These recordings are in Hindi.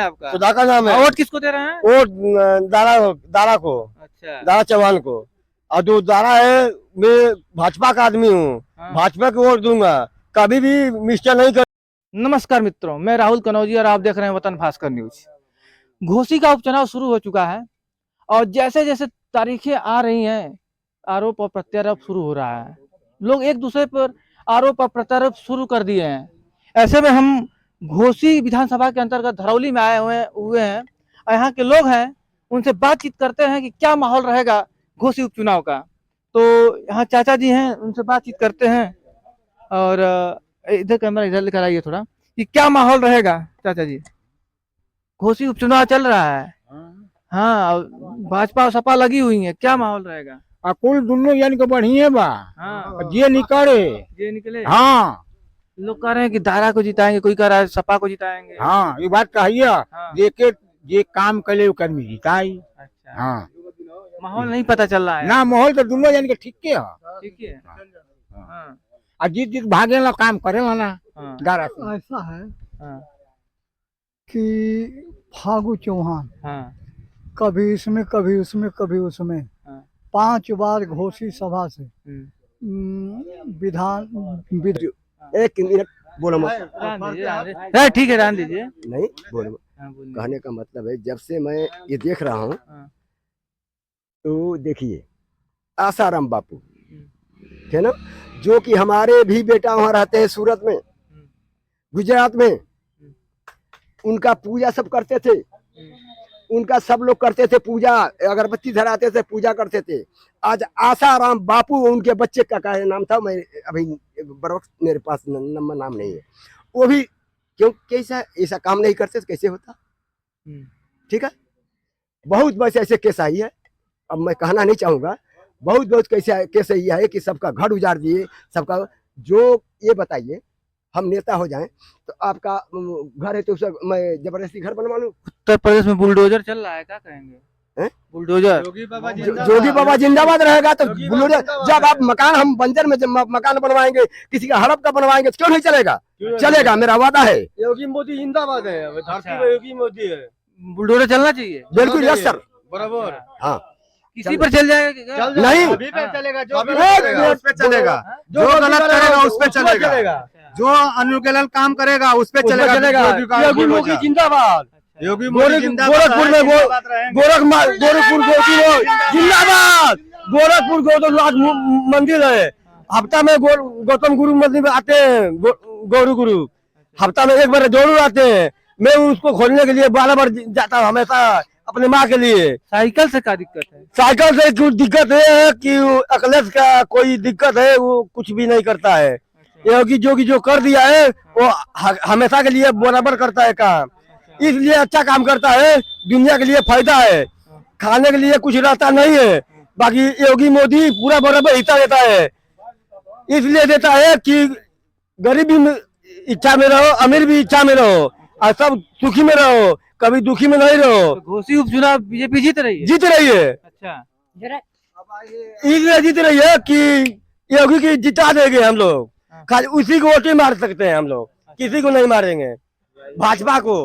आपका? सुधाकर नाम है। वोट किसको दे रहे हैं? वोट दारा को, अच्छा। दारा चौहान को। और जो दारा है, मैं भाजपा का आदमी हूँ, भाजपा को वोट दूंगा, कभी भी मिस्टेक नहीं कर। नमस्कार मित्रों, मैं राहुल कनौजी और आप देख रहे हैं वतन भास्कर न्यूज। घोसी का उपचुनाव शुरू हो चुका है और जैसे जैसे तारीखें आ रही हैं, आरोप और प्रत्यारोप शुरू हो रहा है। लोग एक दूसरे पर आरोप और प्रत्यारोप शुरू कर दिए हैं। ऐसे में हम घोसी विधानसभा के अंतर्गत धरौली में आए हुए हैं। यहाँ के लोग हैं, उनसे बातचीत करते हैं कि क्या माहौल रहेगा घोसी उपचुनाव का। तो यहाँ चाचा जी हैं, उनसे बातचीत करते हैं। और इधर कैमरा इधर लेकर आइए थोड़ा, कि क्या माहौल रहेगा चाचा जी। घोसी उपचुनाव चल रहा है। हाँ, भाजपा और सपा लगी हुई है, क्या माहौल रहेगा? कुल दोनों यानी को बढ़िया बा। हाँ, ये निकले, ये निकले। हाँ लोग कह रहे हैं कि दारा को जिताएंगे, कोई कह रहा है सपा को जिताएंगे। हाँ, ये बात कहिए। हाँ। देखे जे काम करे कर्मी जिताई। अच्छा। हाँ, माहौल नहीं पता चल रहा है ना माहौल तो दोनों यानी के ठीक है। ठीक है। हाँ। और जीत जीत भागे ला काम करे वाला। हाँ। दारा ऐसा है हाँ। कि फागू चौहान हाँ। कभी इसमें कभी उसमें कभी उसमें हाँ। 5 बार घोसी सभा से विधान एक मिनट बोलो मत। हाँ, ठीक है, रहने दीजिए। नहीं बोलो। हाँ, बोलिए। कहने का मतलब है, जब से मैं ये देख रहा हूँ, हाँ। तो देखिए आसाराम बापू है ना, जो कि हमारे भी बेटा वहाँ रहते हैं सूरत में, गुजरात में। उनका पूजा सब करते थे, उनका सब लोग करते थे पूजा, अगरबत्ती धराते थे, पूजा करते थे। आज आसाराम बापू, उनके बच्चे का नाम था, मैं अभी बरवक्त मेरे पास नंबर नाम नहीं है, वो भी क्यों कैसा ऐसा काम नहीं करते तो कैसे होता। ठीक है, बहुत बस ऐसे केस आई है, अब मैं कहना नहीं चाहूंगा, बहुत बहुत कैसे केस यह है कि सबका घर उजाड़ दिए, सबका। जो ये बताइए, हम नेता हो जाएं तो आपका घर है तो उसका मैं जबरदस्ती घर बनवा लूं? उत्तर प्रदेश में बुलडोजर चल रहा है, क्या कहेंगे? बुलडोजर। जोगी बाबा जिंदाबाद रहेगा तो बुलडोजर। जब आप मकान, हम बंजर में जब मकान बनवाएंगे, किसी का हड़प का बनवाएंगे तो क्यों नहीं चलेगा? चलेगा, मेरा वादा है। योगी मोदी जिंदाबाद है, धरती में योगी मोदी है। बुलडोजर चलना चाहिए, बिल्कुल, यस सर, बराबर। हाँ। किसी पर चल जाएगा नहीं, अभी पे चलेगा, जो उस पे चलेगा, जो गलत करेगा उस पे चलेगा, जो अनुकूलन काम करेगा उस पे चलेगा। योगी मोदी जिंदाबाद, योगी गोरखपुर में गोरखपुर जिंदाबाद। गोरखपुर गौतम मंदिर है, हफ्ता में गौतम गुरु मंदिर में आते हैं, गौरू गुरु हफ्ता में एक बार जरूर आते हैं। मैं उसको खोलने के लिए 12 बार जाता हूँ हमेशा, अपने माँ के लिए। साइकिल से क्या दिक्कत है? साइकिल से कुछ दिक्कत है कि अकलेश का कोई दिक्कत है, वो कुछ भी नहीं करता है। योगी जो कर दिया है वो हमेशा के लिए बराबर करता है काम, इसलिए अच्छा काम करता है, दुनिया के लिए फायदा है, खाने के लिए कुछ रहता नहीं है। बाकी योगी मोदी पूरा बराबर हिस्सा देता है, इसलिए देता है कि गरीब भी इच्छा में रहो, अमीर भी इच्छा में रहो, और सब सुखी में रहो, कभी दुखी में नहीं रहो। तो घोसी उपचुनाव बीजेपी जीत रही है? जीत रही है। अच्छा, इसलिए जीत रही है कि योगी की जिता देंगे हम लोग, खाली उसी को वोट ही मार सकते हैं हम लोग, किसी को नहीं मारेंगे, भाजपा को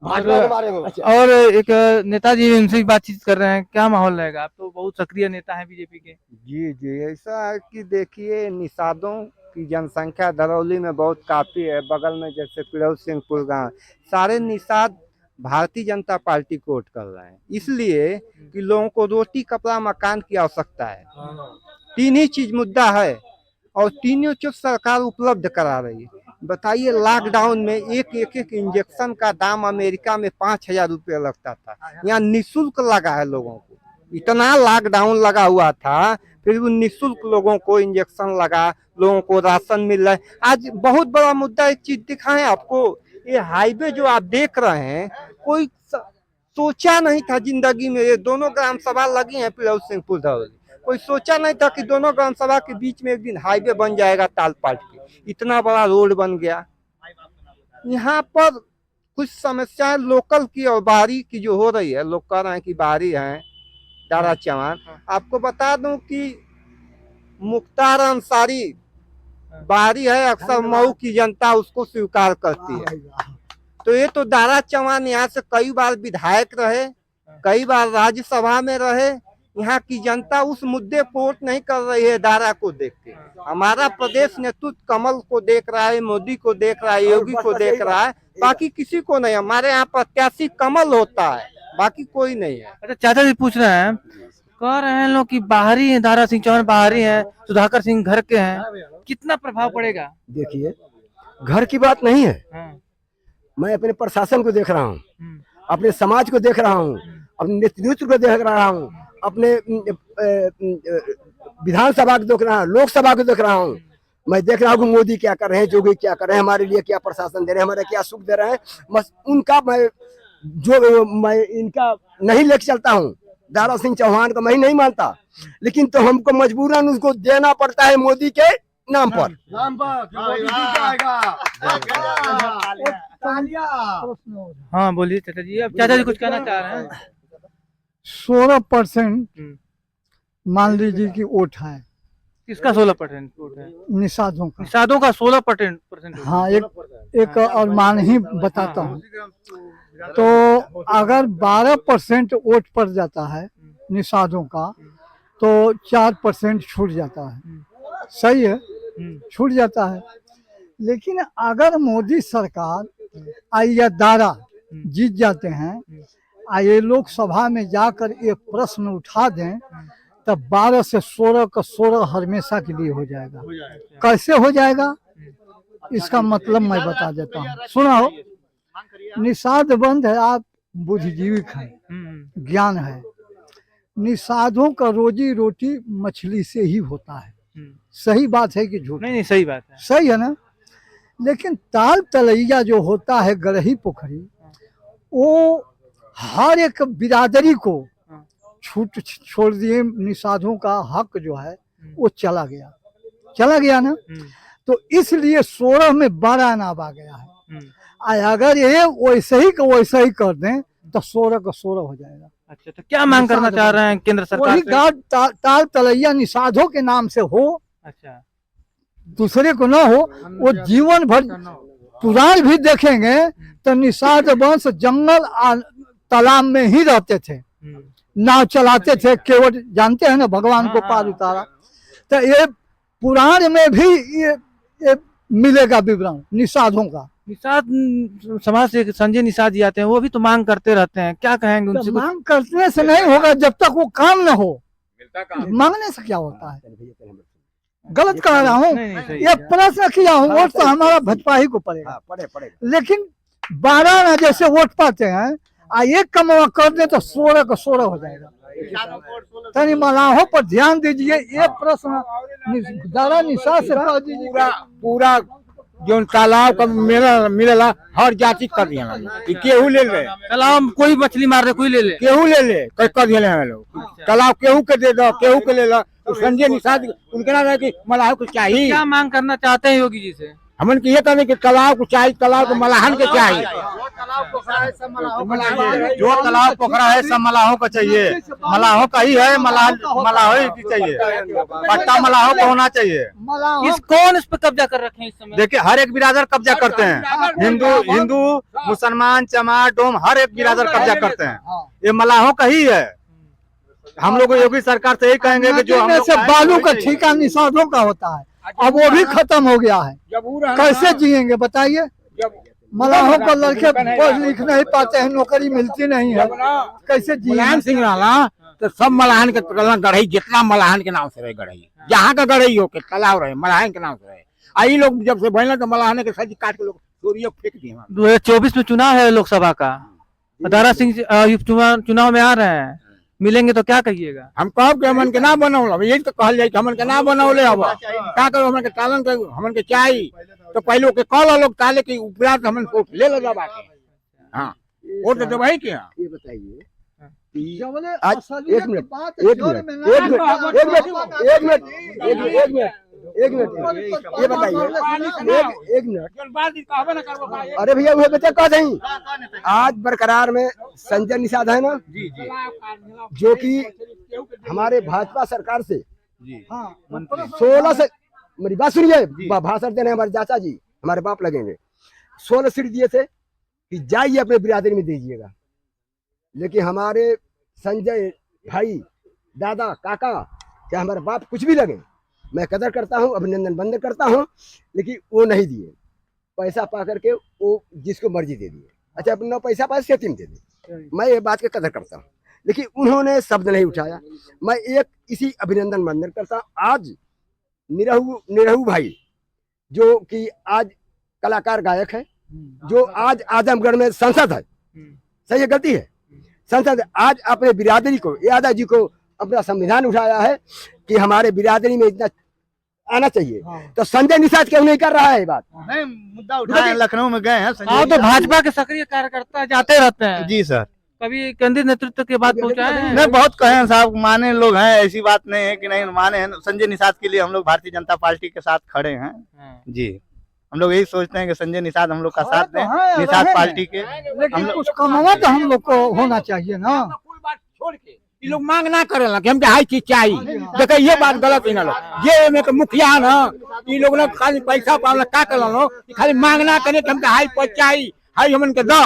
मारेंगे। और एक नेताजी उनसे भी बातचीत कर रहे हैं, क्या माहौल रहेगा? आप तो बहुत सक्रिय नेता हैं बीजेपी के। जी जी, ऐसा है कि देखिए, निषादों की जनसंख्या धरौली में बहुत काफी है। बगल में जैसे पिरौल सिंहपुर गाँव, सारे निषाद भारतीय जनता पार्टी को वोट कर रहे हैं, इसलिए कि लोगों को रोटी, कपड़ा, मकान की आवश्यकता है। 3 ही चीज मुद्दा है और तीनों चीज सरकार उपलब्ध करा रही है। बताइए, लॉकडाउन में एक इंजेक्शन का दाम अमेरिका में 5,000 रुपये लगता था, यहाँ निःशुल्क लगा है लोगों को। इतना लॉकडाउन लगा हुआ था, फिर भी निःशुल्क लोगों को इंजेक्शन लगा, लोगों को राशन मिल रहा है। आज बहुत बड़ा मुद्दा एक चीज दिखाएं आपको, ये हाईवे जो आप देख रहे हैं, कोई सोचा नहीं था जिंदगी में, ये दोनों ग्राम सभा लगी है पिरौल सिंहपुर धरौली, कोई सोचा नहीं था कि दोनों ग्राम सभा के बीच में एक दिन हाईवे बन जाएगा ताल पाट के। इतना बड़ा रोड बन गया। यहाँ पर कुछ समस्याएं लोकल की और बाहरी की जो हो रही है, लोग कह रहे हैं कि बाहरी है दारा चौहान। आपको बता दूं कि मुख्तार अंसारी बाहरी है, अक्सर मऊ की जनता उसको स्वीकार करती है। तो ये तो दारा चौहान यहाँ से कई बार विधायक रहे, कई बार राज्यसभा में रहे। यहाँ की जनता उस मुद्दे को वोट नहीं कर रही है दारा को देख के। हमारा प्रदेश नेतृत्व कमल को देख रहा है, मोदी को देख रहा है, योगी को देख रहा है, बाकी किसी को नहीं। हमारे यहाँ प्रत्याशी कमल होता है, बाकी कोई नहीं है। अच्छा चाचा जी पूछ रहे हैं, कह रहे हैं लोग कि बाहरी हैं, दारा सिंह चौहान बाहरी हैं, सुधाकर सिंह घर के हैं, कितना प्रभाव पड़ेगा? देखिए घर की बात नहीं है, हाँ, मैं अपने प्रशासन को देख रहा हूँ, हम्म, अपने समाज को देख रहा हूँ, अपने नेतृत्व को देख रहा हूँ, अपने विधानसभा को देख रहा हूँ, लोकसभा को देख रहा हूँ। मैं देख रहा हूँ कि मोदी क्या कर रहे हैं, योगी क्या कर रहे हैं, हमारे लिए क्या प्रशासन दे रहे हैं, हमारे क्या सुख दे रहे हैं। बस उनका मैं इनका नहीं लेके चलता हूँ, दारा सिंह चौहान को मैं नहीं मानता, लेकिन तो हमको मजबूरन उसको देना पड़ता है मोदी के नाम पर। हाँ बोलिए चाचा जी, अब चाचा जी कुछ कहना चाह रहे हैं? 16% मान लीजिए कि वोट है किसका 16% वोट है? निषादों का। निषादों का 16% हाँ, एक और मान ही बताता हूँ। तो अगर 12% वोट पड़ जाता है निषादों का, तो 4% छूट जाता है। सही है, छूट जाता है। लेकिन अगर मोदी सरकार या दारा जीत जाते हैं, ये लोकसभा में जाकर एक प्रश्न उठा दें, तब 12 से 16 का 16 हमेशा के लिए हो जाएगा। कैसे हो जाएगा इसका मतलब मैं बता देता हूँ, सुनाओ। निषाद बंद है, आप बुद्धिजीवी हैं, ज्ञान है। निषादों का रोजी रोटी मछली से ही होता है। सही बात है कि झूठ? नहीं, सही बात है। सही है ना। लेकिन ताल तलैया जो होता है, गरही पोखरी, वो हर एक बिरादरी को छूट छोड़ दिए। निषादों का हक जो है वो चला गया ना। तो इसलिए 16 में 12 नाम आ गया है। अगर ये वैसे ही कर दें तो 16 का 16 हो जाएगा। अच्छा, तो क्या मांग करना चाह रहे हैं केंद्र सरकार वही से? गार्ड ताल तलैया निषादों के नाम से हो, अच्छा, दूसरे को ना हो। वो जीवन भर पुराण भी देखेंगे तो निषाद वंश जंगल तालाब में ही रहते थे, नाव चलाते थे, केवट जानते हैं ना, भगवान को पार उतारा। तो ये पुराण में भी ये मिलेगा विवरण निषादों का। निषाद समाज से संजय निषाद जी आते हैं, वो भी तो मांग करते रहते हैं, क्या कहेंगे उनसे? तो मांग करने से नहीं होगा जब तक वो काम न हो। मांगने से क्या होता है? गलत कह रहा हूँ, ये प्रश्न किया हूँ। वोट तो हमारा भाजपा ही को पड़ेगा, लेकिन 12 ना जैसे वोट पाते हैं, एक कमवा कर दे तो 16 का 16 हो जाएगा। तनी मलाहों पर ध्यान दीजिए। ये प्रश्न दारा निषाद से कह दीजिए। पूरा जो तालाब का मिलेला हर जाति कर दिया केहू ले ले, तालाब कोई मछली मार रहे, कोई ले ले, केहू ले ले कर दिया है लोग। तालाब केहू के दे दो, केहू के ले लो। तो संजय निषाद उनके ना कि मलाह को चाहिए। क्या मांग करना चाहते हैं योगी जी से? हमन की ये कहने कि तालाब को चाहिए, तालाब को मलाहन के चाहिए। जो तालाब पोखरा है सब मलाहों का चाहिए, मलाहों का ही है, मलाहों ही चाहिए, पट्टा मलाहों को होना चाहिए। कौन इस पे कब्जा कर रखे हैं इस समय? देखिए हर एक बिरादर कब्जा करते हैं, हिंदू मुसलमान चमार डोम हर एक बिरादर कब्जा करते हैं। ये मलाहों का ही है। हम लोग योगी सरकार से यही कहेंगे कि जो हम लोग बालू का ठेका निषादों का होता है, अब वो भी खत्म हो गया है। कैसे जिएंगे बताइए? मलाहों को लड़के पढ़ लिख नहीं पाते हैं, नौकरी मिलती नहीं है, कैसे मुलायम जिएंगे? सिंह रहला तो सब मलाहन के गढ़ई, जितना मलाहन के नाम से रहे गढ़ई, जहाँ का गढ़ई हो के तालाब रहे मलाहन के नाम से रहे। आई लोग जब से बनला तो मलाहन के सजी काट के लोग चोरियों फेंक दिए। 2024 में चुनाव है लोकसभा का, दारा सिंह चुनाव में आ रहे हैं, मिलेंगे तो क्या कहिएगा? हम कहब के हमन के ना बनौल, यही तो कहल जाए कि हमन के ना बनौले। अब का करो, हमन के तालन के हमन के चाहिए तो पहले के कॉल लोग ताले के उपरांत हमन को ले लो जब आके। हाँ वोट तो भाई के ये बताइए आज एक मिनट ये बताइए एक मिनट। अरे भैया वो बच्चा कह दें, आज बरकरार में संजय निषाद है ना, जो कि हमारे भाजपा सरकार से 16 से, मेरी बात सुनिए, भाषण देने हमारे चाचा जी हमारे बाप लगेंगे, 16 सीट दिए थे कि जाइए अपने बिरादरी में दीजिएगा, लेकिन हमारे संजय भाई, दादा, काका, चाहे हमारे बाप कुछ भी लगे, मैं कदर करता हूँ, अभिनंदन बंदन करता हूँ, लेकिन वो नहीं दिए। पैसा पा करके वो जिसको मर्जी दे दिए। अच्छा, अपना पैसा पास खेती में दे दी, मैं ये बात की कदर करता हूँ, लेकिन उन्होंने शब्द नहीं उठाया। मैं एक इसी अभिनंदन बंदन करता हूँ। आज निरहू भाई जो कि आज कलाकार गायक है, जो आज आजमगढ़ में सांसद है, सही है गलती है, सांसद आज अपने बिरादरी को, यादव जी को अपना संविधान उठाया है कि हमारे बिरादरी में इतना आना चाहिए। तो संजय निषाद क्यों नहीं कर रहा है बात? नहीं, मुद्दा उठाए, लखनऊ में गए हैं हाँ, तो भाजपा के सक्रिय कार्यकर्ता जाते रहते हैं। जी सर। कभी केंद्रीय नेतृत्व के बाद पहुंचाए हैं? नहीं, बहुत कहे हैं साहब, माने लोग हैं, ऐसी बात नहीं है कि नहीं माने हैं। संजय निषाद के लिए हम लोग भारतीय जनता पार्टी के साथ खड़े हैं। जी, हम लोग यही सोचते हैं कि संजय निषाद हम लोग का साथ दें, निषाद पार्टी के। लेकिन कुछ कमावा तो हम लोग को होना चाहिए ना। कोई बात छोड़ के ये लोग मांग ना करेला कि हमके हाई चीज चाहिए। देखो ये बात गलत है ना, लोग ये में के मुखिया ना, ये लोग ना खाली पैसा पावला का करला लो, खाली मांग ना करे कि हमके हाई चाहिए, हाई हमन के दो।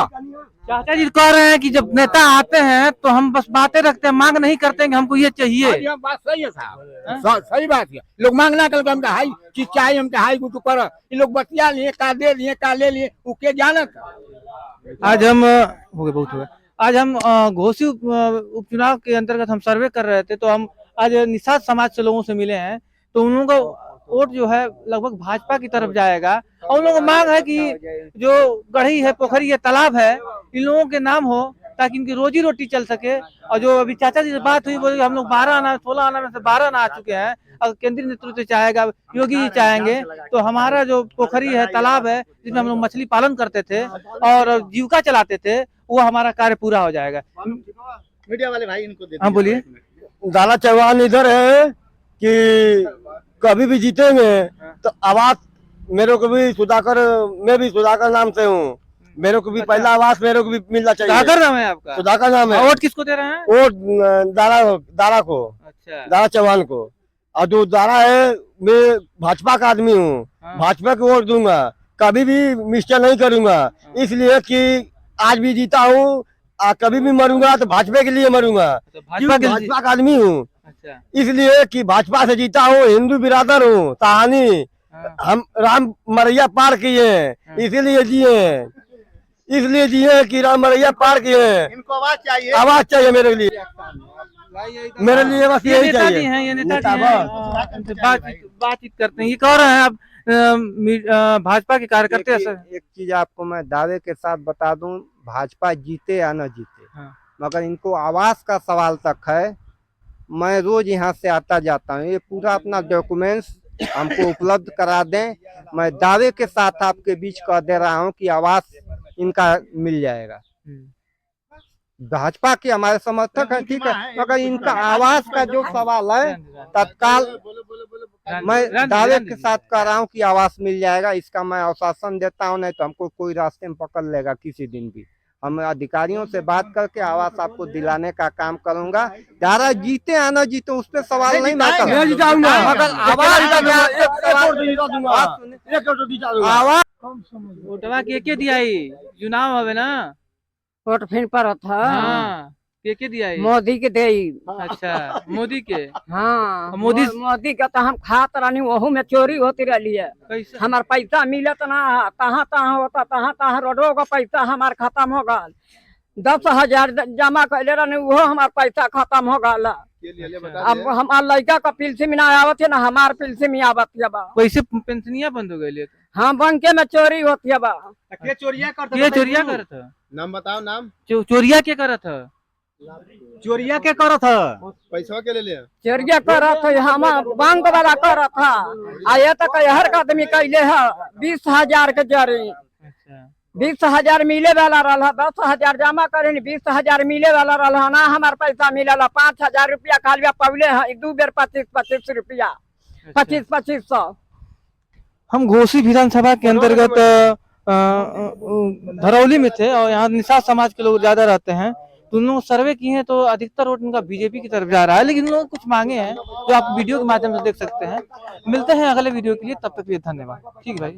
चाचा जी कह रहे हैं कि जब नेता आते हैं तो हम बस बातें रखते हैं, मांग नहीं करते हैं कि हमको ये चाहिए। ये बात सही है साहब, सही बात है। लोग मांग ना करके हमके हाई चीज चाहिए, हमके हाई कुछ कर, ये लोग बतिया लिए, का दे लिए, का ले लिए, वो के जानत। आज हम हो गए, बहुत हो गए। आज हम घोसी उपचुनाव के अंतर्गत हम सर्वे कर रहे थे, तो हम आज निषाद समाज से लोगों से मिले हैं, तो उन लोगों का वोट जो है लगभग भाजपा की तरफ जाएगा। और उन लोगों को मांग है कि जो गढ़ी है, पोखरी है, तालाब है, इन लोगों के नाम हो ताकि इनकी रोजी रोटी चल सके। और जो अभी चाचा जी से बात हुई, बोले हम लोग 12 आना, 16 आना में से 12 आना आ चुके हैं। अगर केंद्रीय नेतृत्व चाहेगा, योगी जी चाहेंगे, तो हमारा जो पोखरी है, तालाब है, जिसमें हम लोग मछली पालन करते थे और जीविका चलाते थे, वो हमारा कार्य पूरा हो जाएगा। मीडिया वाले भाई इनको दे। हाँ बोलिए। दाला चौहान इधर है कि कभी भी जीतेंगे तो आवाज मेरे को भी सुधाकर, मैं भी सुधाकर नाम से हूँ, मेरे को भी पहला आवाज मेरे को भी मिलना चाहिए। सुधाकर नाम है आपका? सुधाकर नाम है। वोट किसको दे रहे हैं? वोट दारा को, अच्छा, दारा चौहान को। और जो दारा है, मैं भाजपा का आदमी हूँ, भाजपा को वोट दूंगा, कभी भी मिस्टेक नहीं करूंगा, इसलिए कि आज भी जीता हूँ, कभी भी मरूंगा तो भाजपा के लिए मरूंगा, क्योंकि भाजपा का आदमी हूँ। अच्छा, इसलिए कि भाजपा से जीता हूँ, हिंदू बिरादर हूँ, कहानी हम राम मरैया पार किए, इसीलिए जिए, इसलिए जिए कि राम मरैया पार किए। इनको आवाज चाहिए, आवाज चाहिए मेरे लिए, मेरे लिए बस यही नेताजी चाहिए। हैं, ये नेताजी हैं, उनसे बातचीत करते हैं। ये कह रहे हैं अब भाजपा के कार्यकर्ता एक चीज आपको मैं दावे के साथ बता दूं, भाजपा जीते या न जीते, मगर इनको आवास का सवाल तक है। मैं रोज यहाँ से आता जाता हूँ, ये पूरा अपना डॉक्यूमेंट्स हमको उपलब्ध करा दें। मैं दावे के साथ आपके बीच कह दे रहा हूँ कि आवास इनका मिल जाएगा। भाजपा के हमारे समर्थक हैं, ठीक है, मगर इनका आवास का जो सवाल है तत्काल मैं दावे के साथ कह रहा हूँ कि आवास मिल जाएगा। इसका मैं आश्वासन देता हूँ, नहीं तो हमको कोई रास्ते में पकड़ लेगा किसी दिन भी। हम अधिकारियों से बात करके आवास आपको दिलाने का काम करूंगा। दारा जीते या न जीते उस पर सवाल नहीं मैं आवास वोटवा के दिया चुनाव हवे ना, वोट फिर पर था। हाँ, के दिया मोदी के दे। अच्छा, मोदी के। हाँ, मोदी मोदी के तो हम खात रहनी, वहू में चोरी होती रही है। कैसे? हमार पैसा मिलत ना, तहाँ तहाँ होता, तहाँ तहाँ रोडो का पैसा हमार खत्म हो गल। 10,000 जमा कैले रहनी, वो हमार पैसा खत्म हो गल। अब हमार लड़का का पेंशन ना आवत है ना, हमार पेंशन आवत है बा। कैसे पेंशनिया बंद हो गई? हाँ, बैंक में चोरी होती है बा। ये चोरिया करत है? नाम बताओ, नाम। चोरिया के करत है? चोरिया के करत है, पैसा के ले लिया, चोरिया करत है, हम बैंक वाला करत था। आये तक हर आदमी कैले है 20,000 के जरी। 20,000 मिले वाला रहा, 10,000 जमा करे, 20,000 मिले वाला रहा ना, हमार पैसा मिला 5,000 रुपया खाली पवले है, 2 बेर 25 रुपया, 2500। हम घोसी विधानसभा के अंतर्गत धरौली में थे और यहाँ निषाद समाज के लोग ज्यादा रहते हैं, तो उन लोग सर्वे किए हैं तो अधिकतर वोट उनका बीजेपी की तरफ जा रहा है। लेकिन उन लोग कुछ मांगे हैं जो आप वीडियो के माध्यम से देख सकते हैं। मिलते हैं अगले वीडियो के लिए, तब तक के लिए धन्यवाद। ठीक है भाई।